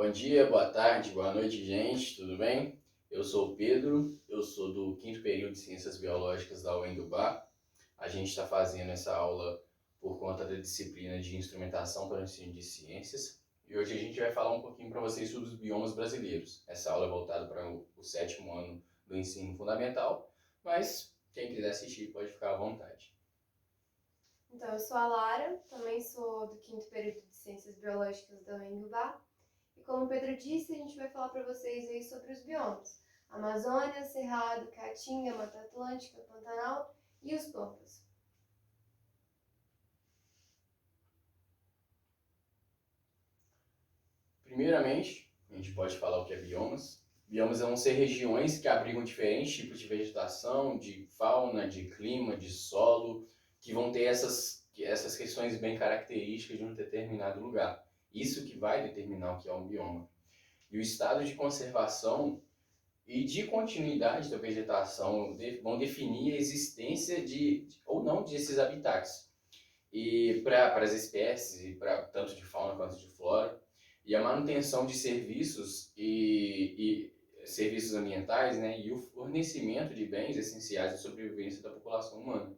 Bom dia, boa tarde, boa noite, gente, tudo bem? Eu sou o Pedro, eu sou do quinto período de Ciências Biológicas da UEM-Bar. A gente está fazendo essa aula por conta da disciplina de Instrumentação para o Ensino de Ciências. E hoje a gente vai falar um pouquinho para vocês sobre os biomas brasileiros. Essa aula é voltada para o sétimo ano do ensino fundamental, mas quem quiser assistir pode ficar à vontade. Então, eu sou a Lara, também sou do quinto período de Ciências Biológicas da UEM-Bar. E como o Pedro disse, a gente vai falar para vocês aí sobre os biomas: Amazônia, Cerrado, Caatinga, Mata Atlântica, Pantanal e os Pampas. Primeiramente, a gente pode falar o que é biomas. Biomas vão ser regiões que abrigam diferentes tipos de vegetação, de fauna, de clima, de solo, que vão ter essas questões bem características de um determinado lugar. Isso que vai determinar o que é um bioma. E o estado de conservação e de continuidade da vegetação vão definir a existência ou não desses habitats. E para as espécies, e tanto de fauna quanto de flora, e a manutenção de serviços e serviços ambientais, né, e o fornecimento de bens essenciais à sobrevivência da população humana.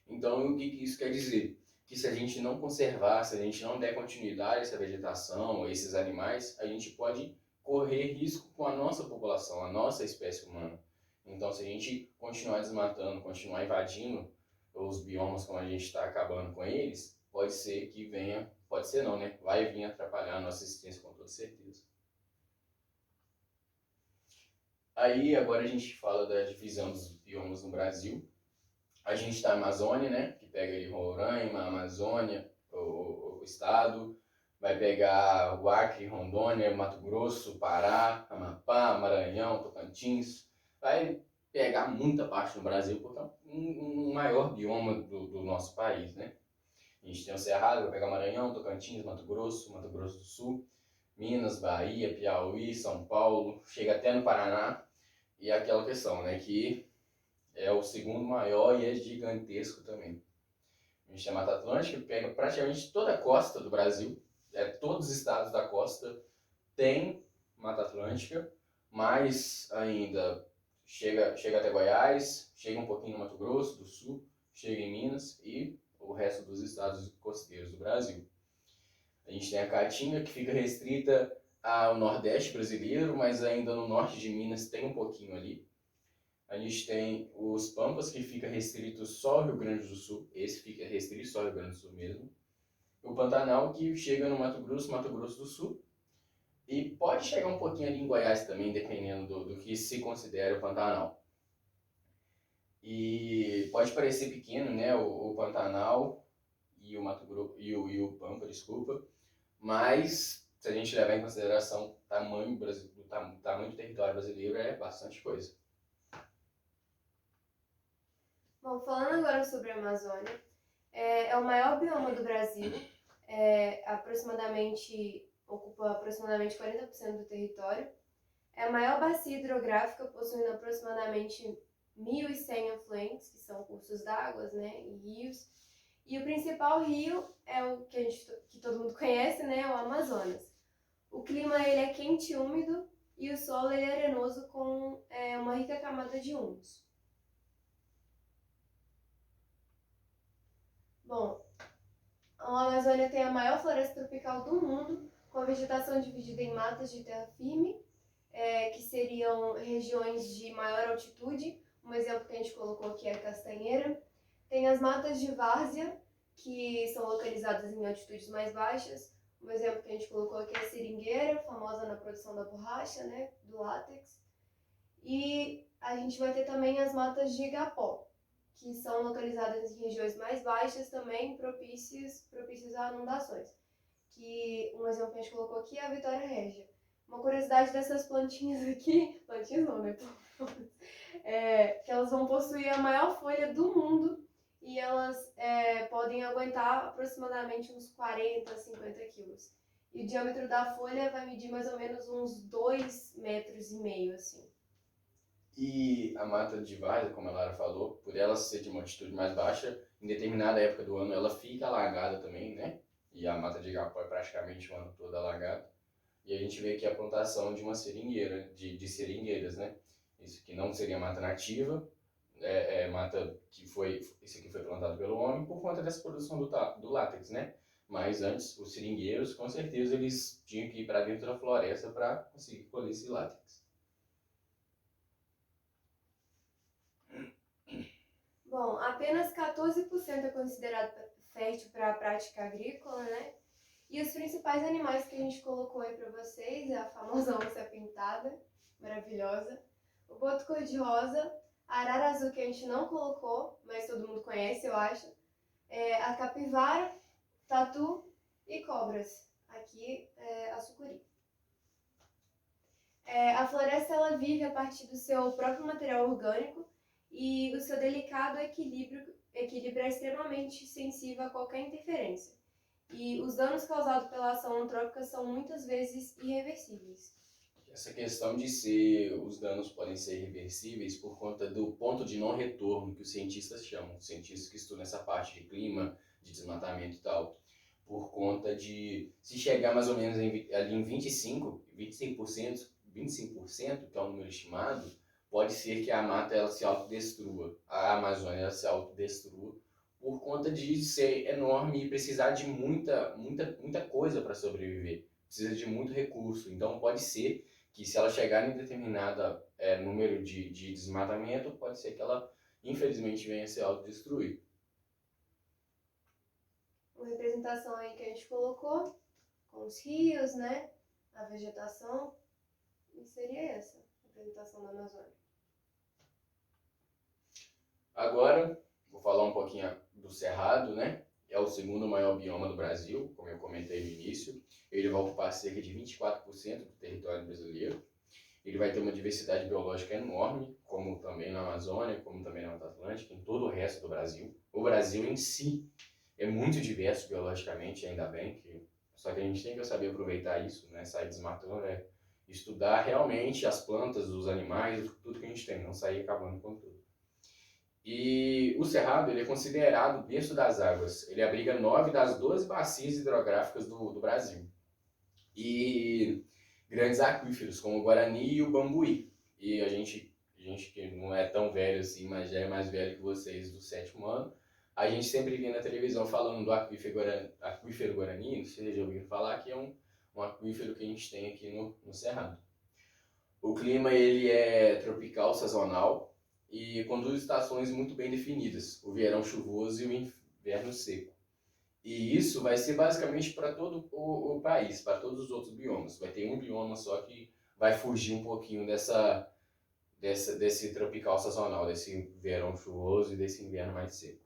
Então, o que isso quer dizer? Que se a gente não conservar, se a gente não der continuidade a essa vegetação, a esses animais, a gente pode correr risco com a nossa população, a nossa espécie humana. Então, se a gente continuar desmatando, continuar invadindo os biomas como a gente está acabando com eles, pode ser que venha, pode ser não, né? Vai vir atrapalhar a nossa existência com toda certeza. Aí, agora a gente fala da divisão dos biomas no Brasil. A gente está na Amazônia, né? Que pega ali Roraima, Amazônia, o estado. Vai pegar o Acre, Rondônia, Mato Grosso, Pará, Amapá, Maranhão, Tocantins. Vai pegar muita parte do Brasil, porque é um maior bioma do nosso país, né? A gente tem o Cerrado, vai pegar Maranhão, Tocantins, Mato Grosso do Sul, Minas, Bahia, Piauí, São Paulo, chega até no Paraná. E é aquela questão, né? Que é o segundo maior e é gigantesco também. A gente tem a Mata Atlântica, que pega praticamente toda a costa do Brasil. Todos os estados da costa têm Mata Atlântica, mas ainda chega até Goiás, chega um pouquinho no Mato Grosso do Sul, chega em Minas e o resto dos estados costeiros do Brasil. A gente tem a Caatinga, que fica restrita ao Nordeste brasileiro, mas ainda no norte de Minas tem um pouquinho ali. A gente tem os Pampas, que fica restrito só ao Rio Grande do Sul. Esse fica restrito só ao Rio Grande do Sul mesmo. O Pantanal, que chega no Mato Grosso do Sul. E pode chegar um pouquinho ali em Goiás também, dependendo do que se considera o Pantanal. E pode parecer pequeno, né, o Pantanal e o Mato Grosso e o Pampa, desculpa. Mas se a gente levar em consideração o tamanho do território brasileiro, é bastante coisa. Bom, falando agora sobre a Amazônia, é o maior bioma do Brasil, ocupa aproximadamente 40% do território. É a maior bacia hidrográfica, possuindo aproximadamente 1.100 afluentes, que são cursos d'água, né, e rios. E o principal rio é o que todo mundo conhece, né, o Amazonas. O clima ele é quente e úmido e o solo ele é arenoso com uma rica camada de humus. Bom, a Amazônia tem a maior floresta tropical do mundo, com a vegetação dividida em matas de terra firme, que seriam regiões de maior altitude. Um exemplo que a gente colocou aqui é a castanheira. Tem as matas de várzea, que são localizadas em altitudes mais baixas. Um exemplo que a gente colocou aqui é a seringueira, famosa na produção da borracha, né, do látex. E a gente vai ter também as matas de igapó, que são localizadas em regiões mais baixas também, propícias a inundações. Que um exemplo que a gente colocou aqui é a Vitória Régia. Uma curiosidade dessas plantinhas aqui, plantinhas não, né? Que elas vão possuir a maior folha do mundo e elas podem aguentar aproximadamente uns 40 a 50 quilos. E o diâmetro da folha vai medir mais ou menos uns 2,5 metros, assim. E a mata de várzea, como a Lara falou, por ela ser de uma altitude mais baixa, em determinada época do ano ela fica alagada também, né? E a mata de igapó é praticamente o ano todo alagada. e a gente vê aqui a plantação de uma seringueira, de seringueiras, né? Isso que não seria mata nativa, mata que foi, isso aqui foi plantado pelo homem por conta dessa produção do látex, né? Mas antes, os seringueiros, com certeza, eles tinham que ir para dentro da floresta para conseguir colher esse látex. Bom, apenas 14% é considerado fértil para a prática agrícola, né? E os principais animais que a gente colocou aí para vocês é a famosa onça pintada, maravilhosa, o boto cor-de-rosa, a arara azul que a gente não colocou, mas todo mundo conhece, eu acho, a capivara, tatu e cobras. Aqui é a sucuri. A floresta ela vive a partir do seu próprio material orgânico e o seu delicado equilíbrio é extremamente sensível a qualquer interferência. E os danos causados pela ação antrópica são muitas vezes irreversíveis. Essa questão de os danos podem ser irreversíveis por conta do ponto de não retorno que os cientistas chamam, os cientistas que estudam essa parte de clima, de desmatamento e tal, por conta de, se chegar mais ou menos ali em 25%, que é o número estimado, pode ser que a mata ela se autodestrua, a Amazônia ela se autodestrua, por conta de ser enorme e precisar de muita coisa para sobreviver. Precisa de muito recurso. Então pode ser que se ela chegar em determinado número de desmatamento, pode ser que ela, infelizmente, venha a se autodestruir. Uma representação aí que a gente colocou, com os rios, né? A vegetação, e seria essa a representação da Amazônia. Agora, vou falar um pouquinho do Cerrado, né? É o segundo maior bioma do Brasil, como eu comentei no início. Ele vai ocupar cerca de 24% do território brasileiro. Ele vai ter uma diversidade biológica enorme, como também na Amazônia, como também na Mata Atlântica, em todo o resto do Brasil. O Brasil em si é muito diverso biologicamente, ainda bem, só que a gente tem que saber aproveitar isso, né? Sair desmatando, estudar realmente as plantas, os animais, tudo que a gente tem, não sair acabando com tudo. E o Cerrado ele é considerado o berço das águas. Ele abriga 9 das 12 bacias hidrográficas do Brasil. E grandes aquíferos, como o Guarani e o Bambuí. E a gente que não é tão velho assim, mas já é mais velho que vocês do 7º ano, a gente sempre vê na televisão falando do aquífero Guarani, não sei se vocês já ouviram falar, que é um aquífero que a gente tem aqui no Cerrado. O clima ele é tropical sazonal e com duas estações muito bem definidas, o verão chuvoso e o inverno seco. E isso vai ser basicamente para todo o país, para todos os outros biomas. Vai ter um bioma só que vai fugir um pouquinho desse tropical sazonal, desse verão chuvoso e desse inverno mais seco.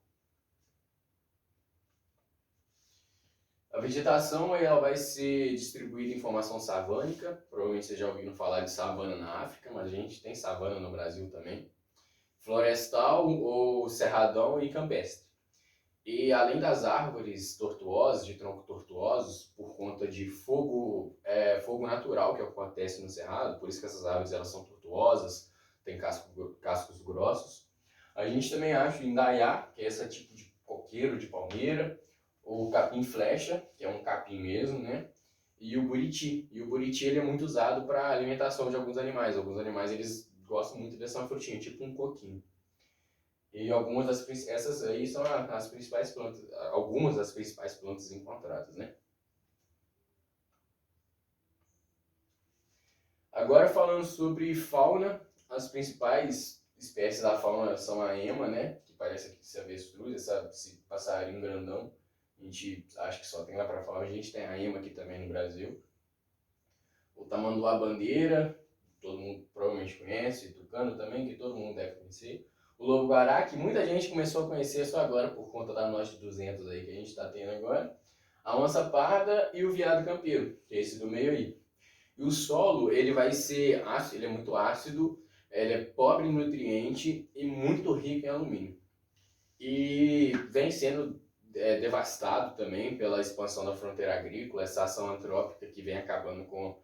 A vegetação ela vai ser distribuída em formação savânica, provavelmente vocês já ouviram falar de savana na África, mas a gente tem savana no Brasil também. Florestal ou cerradão e campestre. E além das árvores tortuosas, de tronco tortuosos, por conta de fogo natural que acontece no cerrado, por isso que essas árvores elas são tortuosas, tem cascos grossos. A gente também acha o indaiá, que é esse tipo de coqueiro de palmeira, o capim-flecha, que é um capim mesmo, né? E o buriti. E o buriti ele é muito usado para alimentação de alguns animais. Alguns animais eles gostam muito dessa frutinha, tipo um coquinho. E essas aí são as principais plantas, algumas das principais plantas encontradas, né? Agora falando sobre fauna, as principais espécies da fauna são a ema, né? Que parece aqui esse avestruz, esse passarinho grandão. A gente acha que só tem lá para fora, a gente tem a ema aqui também no Brasil. O tamanduá-bandeira, todo mundo provavelmente conhece, o tucano também, que todo mundo deve conhecer. O lobo-guará, que muita gente começou a conhecer só agora por conta da Norte 200 aí que a gente está tendo agora. A onça parda e o veado campeiro, que é esse do meio aí. E o solo, ele vai ser ácido, ele é muito ácido, ele é pobre em nutriente e muito rico em alumínio. E vem sendo devastado também pela expansão da fronteira agrícola, essa ação antrópica que vem acabando com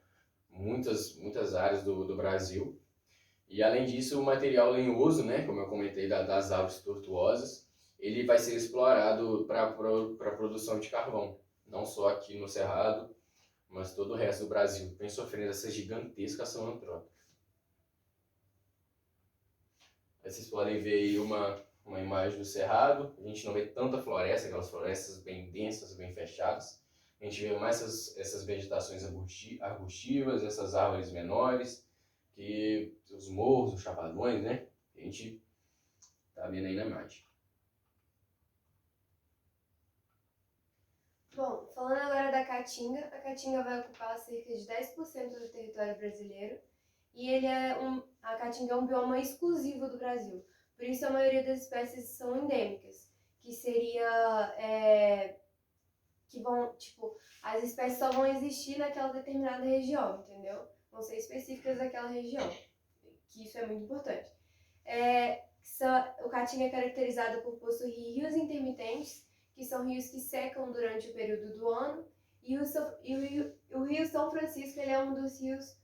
muitas áreas do Brasil. E além disso, o material lenhoso, né, como eu comentei, das árvores tortuosas, ele vai ser explorado para a produção de carvão, não só aqui no Cerrado, mas todo o resto do Brasil vem sofrendo essa gigantesca ação antrópica. Aí vocês podem ver aí uma imagem do Cerrado. A gente não vê tanta floresta, aquelas florestas bem densas, bem fechadas. A gente vê mais essas vegetações arbustivas, essas árvores menores, que os morros, os chapadões, né? A gente tá vendo aí na imagem. Bom, falando agora da Caatinga, a Caatinga vai ocupar cerca de 10% do território brasileiro e a Caatinga é um bioma exclusivo do Brasil. Por isso a maioria das espécies são endêmicas, que seria que vão, tipo, as espécies só vão existir naquela determinada região, entendeu? Vão ser específicas daquela região, que isso é muito importante. O Caatinga é caracterizado por possuir rios intermitentes, que são rios que secam durante o período do ano, e o Rio São Francisco ele é um dos rios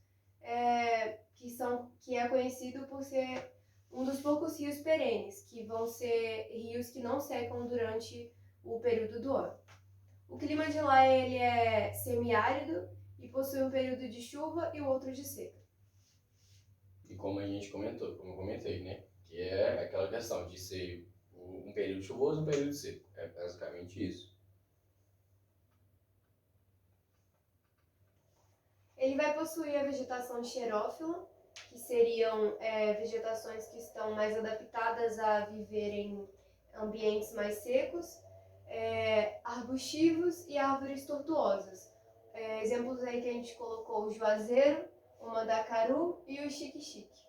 que é conhecido por ser um dos poucos rios perenes, que vão ser rios que não secam durante o período do ano. O clima de lá ele é semiárido e possui um período de chuva e o outro de seca. E como a gente comentou, como eu comentei, né? Que é aquela questão de ser um período chuvoso e um período seco. É basicamente isso. Ele vai possuir a vegetação xerófila, que seriam vegetações que estão mais adaptadas a viver em ambientes mais secos, arbustivos e árvores tortuosas. Exemplos aí que a gente colocou: o juazeiro, o mandacaru e o xique-xique.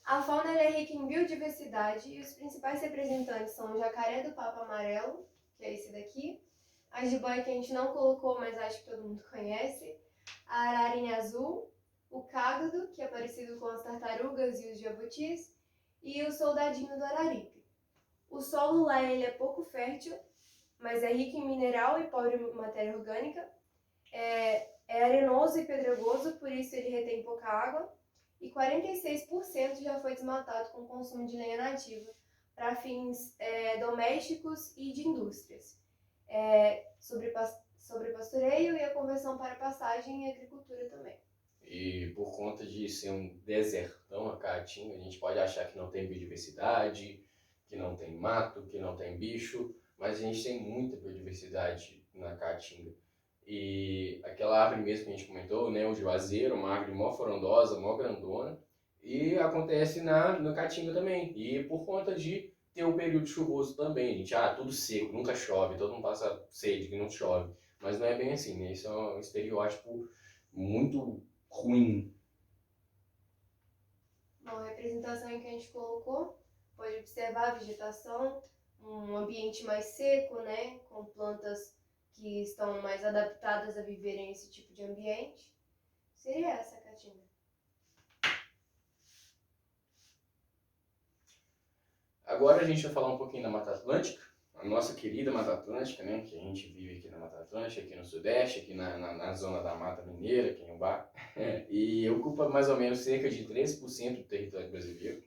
A fauna é rica em biodiversidade e os principais representantes são o jacaré do papo amarelo, que é esse daqui, a jiboia que a gente não colocou, mas acho que todo mundo conhece, a ararinha azul, o cágado, que é parecido com as tartarugas e os jabutis, e o soldadinho do araripe. O solo lá ele é pouco fértil, mas é rico em mineral e pobre em matéria orgânica. É arenoso e pedregoso, por isso ele retém pouca água. E 46% já foi desmatado com o consumo de lenha nativa para fins domésticos e de indústrias, sobre pastoreio e a conversão para pastagem e agricultura também. E por conta de ser um desertão, a Caatinga, a gente pode achar que não tem biodiversidade, que não tem mato, que não tem bicho, mas a gente tem muita biodiversidade na Caatinga. E aquela árvore mesmo que a gente comentou, né, o juazeiro, uma árvore mó frondosa, mó grandona, e acontece na Caatinga também. E por conta de ter um período chuvoso também, gente, tudo seco, nunca chove, todo mundo passa sede que não chove. Mas não é bem assim, né? Isso é um estereótipo muito ruim. Bom, a representação em que a gente colocou, pode observar a vegetação, um ambiente mais seco, né, com plantas que estão mais adaptadas a viverem nesse tipo de ambiente. Seria essa a Caatinga. Agora a gente vai falar um pouquinho da Mata Atlântica, a nossa querida Mata Atlântica, né, que a gente vive aqui na Mata Atlântica, aqui no Sudeste, aqui na zona da Mata Mineira, aqui em Ubá, e ocupa mais ou menos cerca de 13% do território brasileiro.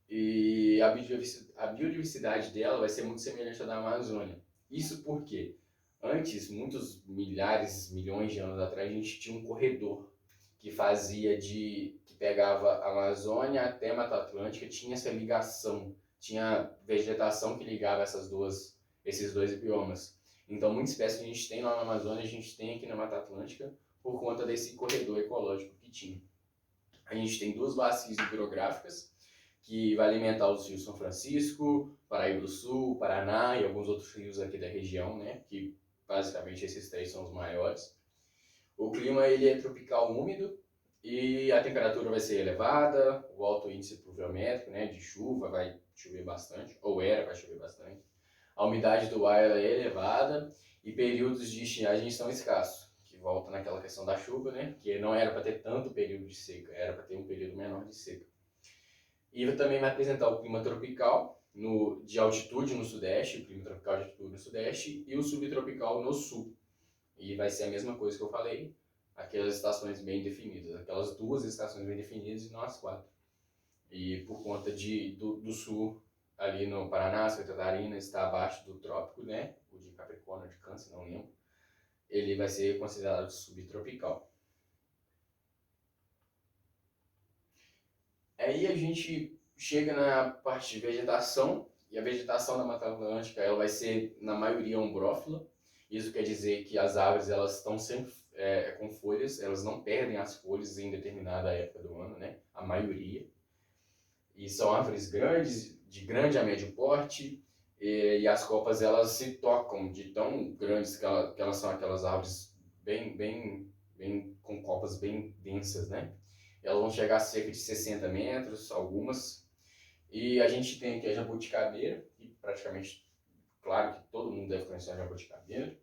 E a biodiversidade dela vai ser muito semelhante à da Amazônia. Isso porque antes, muitos milhares, milhões de anos atrás, a gente tinha um corredor que que pegava a Amazônia até a Mata Atlântica, tinha essa ligação, tinha vegetação que ligava esses dois biomas. Então, muitas espécies que a gente tem lá na Amazônia, a gente tem aqui na Mata Atlântica por conta desse corredor ecológico que tinha. A gente tem duas bacias hidrográficas que vai alimentar os rios São Francisco, Paraíba do Sul, Paraná e alguns outros rios aqui da região, né? Que basicamente esses três são os maiores. O clima ele é tropical úmido e a temperatura vai ser elevada, o alto índice pluviométrico, né, de chuva, vai chover bastante, vai chover bastante. A umidade do ar ela é elevada e períodos de estiagem são escassos, que volta naquela questão da chuva, né, que não era para ter tanto período de seca, era para ter um período menor de seca. E também vai apresentar o clima tropical de altitude no sudeste, o clima tropical de altitude no sudeste e o subtropical no sul. E vai ser a mesma coisa que eu falei, aquelas estações bem definidas, aquelas duas estações bem definidas e não as quatro. E por conta do sul ali no Paraná, Santa Catarina, está abaixo do trópico, né? O de Capricórnio, de Câncer, não lembro. Ele vai ser considerado subtropical. Aí a gente chega na parte de vegetação, e a vegetação da Mata Atlântica ela vai ser, na maioria, ombrófila. Isso quer dizer que as árvores elas estão sempre com folhas, elas não perdem as folhas em determinada época do ano, né? A maioria. E são árvores grandes, de grande a médio porte, e as copas elas se tocam de tão grandes que elas são aquelas árvores bem com copas bem densas, né? Elas vão chegar a cerca de 60 metros, algumas. E a gente tem aqui a jabuticabeira, que praticamente, claro que todo mundo deve conhecer a jabuticabeira.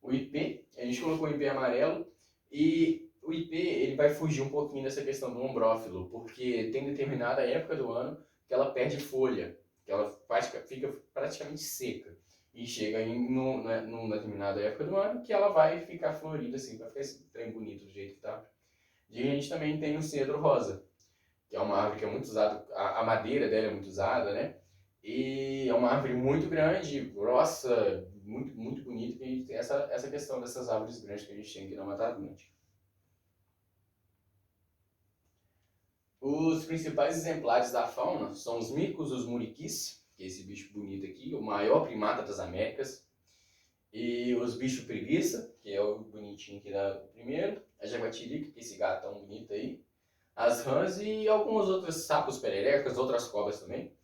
O ipê, a gente colocou o ipê amarelo, e o ipê ele vai fugir um pouquinho dessa questão do ombrófilo, porque tem determinada época do ano que ela perde folha, que ela fica praticamente seca. E chega numa determinada época do ano que ela vai ficar florida, assim, vai ficar esse trem bonito do jeito que tá. E a gente também tem o cedro rosa, que é uma árvore que é muito usada, a madeira dela é muito usada, né? E é uma árvore muito grande, grossa, muito bonita, que a gente tem essa questão dessas árvores grandes que a gente tem aqui na Mata Atlântica. Os principais exemplares da fauna são os micos, os muriquis, que é esse bicho bonito aqui, o maior primata das Américas, e os bichos preguiça, que é o bonitinho aqui o primeiro, a jaguatirica, que é esse gatão bonito aí, as rãs e alguns outros sapos pererecas, outras cobras também.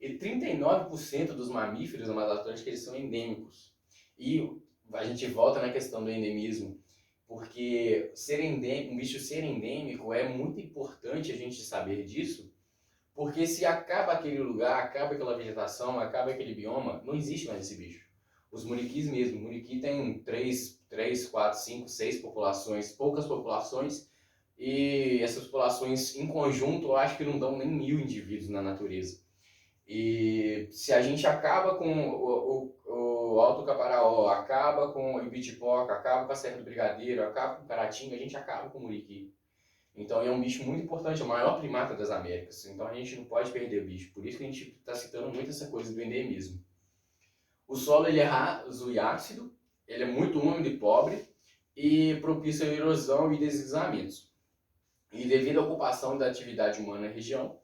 E 39% dos mamíferos da Mata Atlântica eles são endêmicos. E a gente volta na questão do endemismo, porque um bicho ser endêmico é muito importante a gente saber disso, porque se acaba aquele lugar, acaba aquela vegetação, acaba aquele bioma, não existe mais esse bicho. Os muriquis mesmo, o muriqui tem 3, 4, 5, 6 populações, poucas populações, e essas populações em conjunto eu acho que não dão nem 1000 indivíduos na natureza. E se a gente acaba com o Alto Caparaó, acaba com o Ibitipoca, acaba com a Serra do Brigadeiro, acaba com o Caratinga, a gente acaba com o muriqui. Então é um bicho muito importante, é o maior primata das Américas. Então a gente não pode perder o bicho. Por isso que a gente está citando muito essa coisa do endemismo. O solo ele é raso e ácido, ele é muito úmido e pobre e propício à erosão e deslizamentos. E devido à ocupação da atividade humana na região,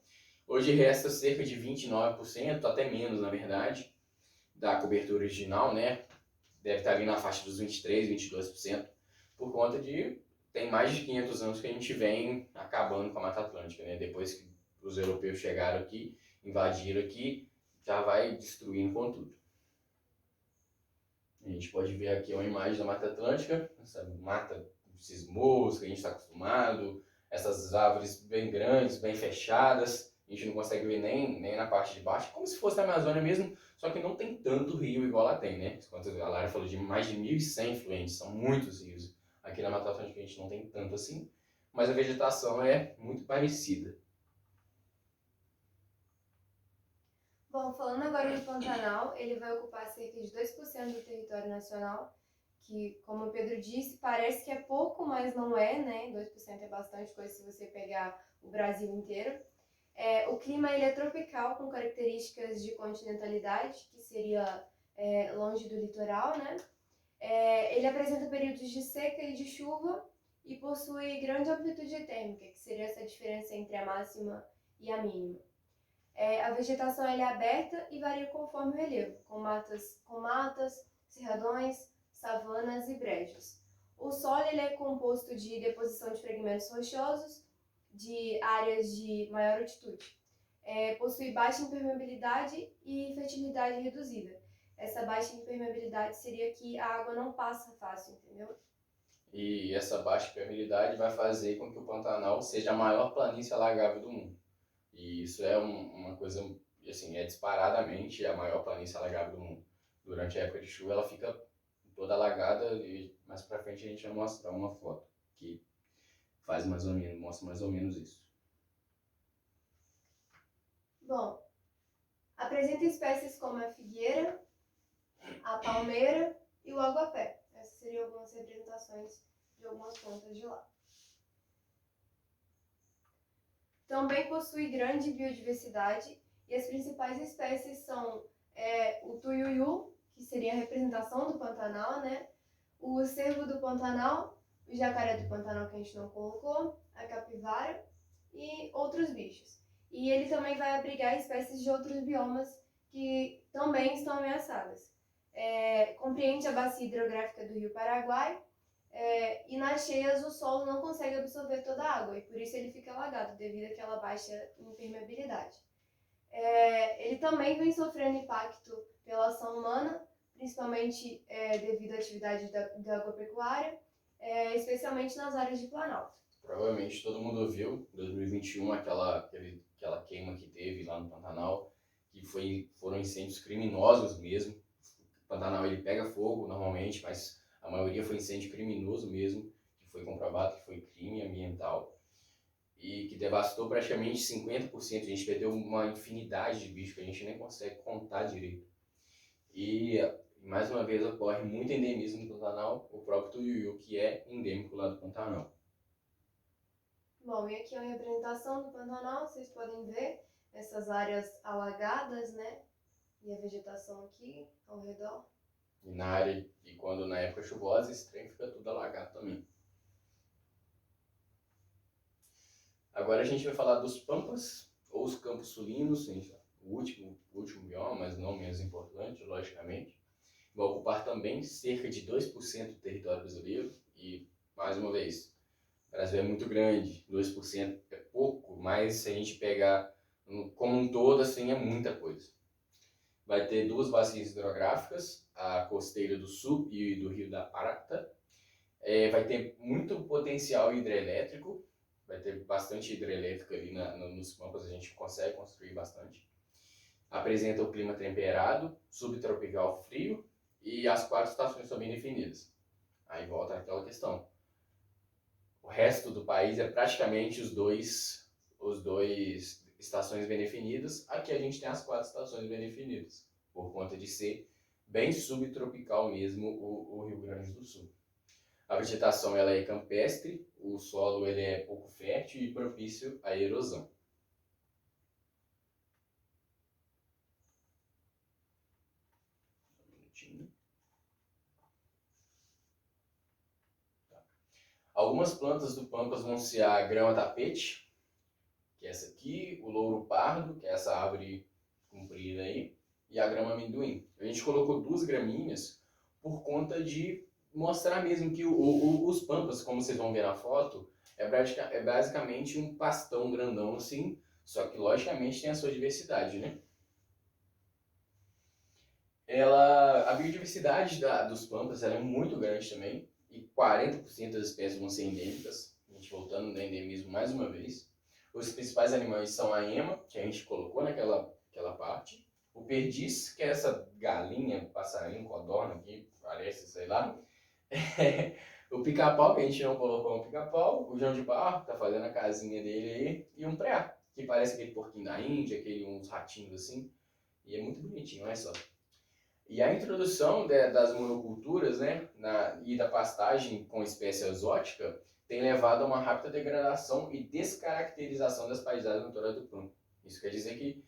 hoje resta cerca de 29%, até menos na verdade, da cobertura original, né? Deve estar ali na faixa dos 23, 22%, por conta de tem mais de 500 anos que a gente vem acabando com a Mata Atlântica, né? Depois que os europeus chegaram aqui, invadiram aqui, já vai destruindo com tudo. A gente pode ver aqui uma imagem da Mata Atlântica, essa mata, esses morros que a gente está acostumado, essas árvores bem grandes, bem fechadas, a gente não consegue ver nem na parte de baixo, como se fosse na Amazônia mesmo, só que não tem tanto rio igual lá tem, né? Enquanto a Lara falou de mais de 1.100 fluentes, são muitos rios. Aqui na Mata Atlântica a gente não tem tanto assim, mas a vegetação é muito parecida. Bom, falando agora de Pantanal, ele vai ocupar cerca de 2% do território nacional, que, como o Pedro disse, parece que é pouco, mas não é, né? 2% é bastante coisa se você pegar o Brasil inteiro. O clima ele é tropical, com características de continentalidade, que seria longe do litoral, né? Ele apresenta períodos de seca e de chuva e possui grande amplitude térmica, que seria essa diferença entre a máxima e a mínima. A vegetação é aberta e varia conforme o relevo, com matas, cerradões, savanas e brejos. O solo ele é composto de deposição de fragmentos rochosos de áreas de maior altitude. Possui baixa impermeabilidade e fertilidade reduzida. Essa baixa impermeabilidade seria que a água não passa fácil, entendeu? E essa baixa permeabilidade vai fazer com que o Pantanal seja a maior planície alagável do mundo. E isso é uma coisa, assim, é disparadamente a maior planície alagável do mundo. Durante a época de chuva ela fica toda alagada e mais pra frente a gente vai mostrar uma foto que mostra mais ou menos isso. Bom, apresenta espécies como a figueira, a palmeira e o aguapé. Essas seriam algumas representações de algumas plantas de lá. Também possui grande biodiversidade E as principais espécies são o tuiuiu, que seria a representação do Pantanal, né? O cervo do Pantanal, o jacaré do Pantanal que a gente não colocou, a capivara e outros bichos. E ele também vai abrigar espécies de outros biomas que também estão ameaçadas. Compreende a bacia hidrográfica do Rio Paraguai, e nas cheias o solo não consegue absorver toda a água e por isso ele fica alagado devido àquela baixa impermeabilidade. Ele também vem sofrendo impacto pela ação humana, principalmente devido à atividade da agropecuária, especialmente nas áreas de Planalto. Provavelmente todo mundo viu, em 2021, aquela queima que teve lá no Pantanal, que foram incêndios criminosos mesmo. O Pantanal ele pega fogo normalmente, mas a maioria foi incêndio criminoso mesmo, que foi comprovado que foi crime ambiental e que devastou praticamente 50%. A gente perdeu uma infinidade de bichos que a gente nem consegue contar direito. E mais uma vez ocorre muito endemismo no Pantanal, o próprio tuiuiu, que é endêmico lá do Pantanal. Bom, e aqui é uma representação do Pantanal, vocês podem ver essas áreas alagadas, né? E a vegetação aqui ao redor. E quando na época chuvosa, esse trem fica tudo alagado também. Agora a gente vai falar dos pampas, ou os campos sulinos, o último bioma, mas não menos importante, logicamente. Vai ocupar também cerca de 2% do território brasileiro e, mais uma vez, o Brasil é muito grande, 2% é pouco, mas se a gente pegar como um todo, assim, é muita coisa. Vai ter duas bacias hidrográficas, a costeira do Sul e do Rio da Prata. Vai ter muito potencial hidrelétrico, vai ter bastante hidrelétrica ali nos pampas, a gente consegue construir bastante. Apresenta o clima temperado, subtropical frio e as 4 estações são bem definidas. Aí volta aquela questão. O resto do país é praticamente os dois estações bem definidas. Aqui a gente tem as 4 estações bem definidas, por conta de ser bem subtropical mesmo o Rio Grande do Sul. A vegetação ela é campestre, o solo ele é pouco fértil e propício à erosão. Algumas plantas do Pampas vão ser a grama-tapete, que é essa aqui, o louro pardo, que é essa árvore comprida aí, e a grama-amendoim. A gente colocou 2 gramíneas por conta de mostrar mesmo que os Pampas, como vocês vão ver na foto, é basicamente um pastão grandão assim, só que logicamente tem a sua diversidade, né? A biodiversidade dos Pampas ela é muito grande também, e 40% das espécies vão ser endêmicas. A gente voltando no endemismo mais uma vez. Os principais animais são a ema, que a gente colocou naquela parte. O perdiz, que é essa galinha, passarinho, codorna aqui, parece, sei lá. O pica-pau, que a gente não colocou um pica-pau. O João de Barro, que tá fazendo a casinha dele aí. E um preá, que parece aquele porquinho da Índia, uns ratinhos assim. E é muito bonitinho, olha só. E a introdução das monoculturas, né, e da pastagem com espécie exótica tem levado a uma rápida degradação e descaracterização das paisagens naturais do Pampa. Isso quer dizer que,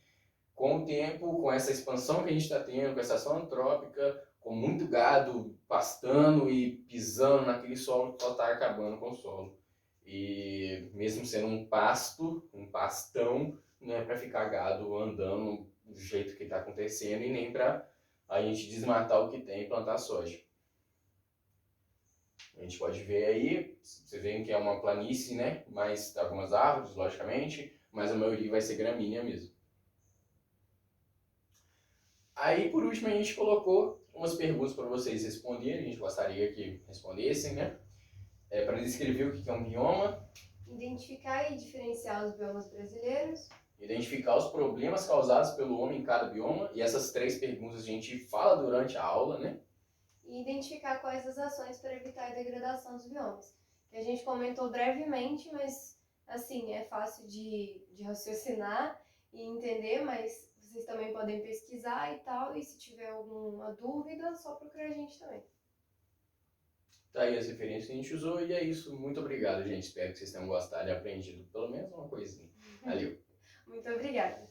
com o tempo, com essa expansão que a gente está tendo, com essa ação antrópica, com muito gado pastando e pisando naquele solo, só está acabando com o solo. E mesmo sendo um pasto, um pastão, não é para ficar gado andando do jeito que está acontecendo e nem para a gente desmatar o que tem e plantar soja. A gente pode ver aí, você vê que é uma planície, né? Mas algumas árvores, logicamente, mas a maioria vai ser gramínea mesmo. Aí, por último, a gente colocou umas perguntas para vocês responderem, a gente gostaria que respondessem, né? Para descrever o que é um bioma. Identificar e diferenciar os biomas brasileiros. Identificar os problemas causados pelo homem em cada bioma, e essas 3 perguntas a gente fala durante a aula, né? E identificar quais as ações para evitar a degradação dos biomas. Que a gente comentou brevemente, mas assim, é fácil de raciocinar e entender, mas vocês também podem pesquisar e tal, e se tiver alguma dúvida, só procurar a gente também. Tá aí as referências que a gente usou, e é isso. Muito obrigado, gente. Espero que vocês tenham gostado e aprendido pelo menos uma coisinha. Valeu! Muito obrigada!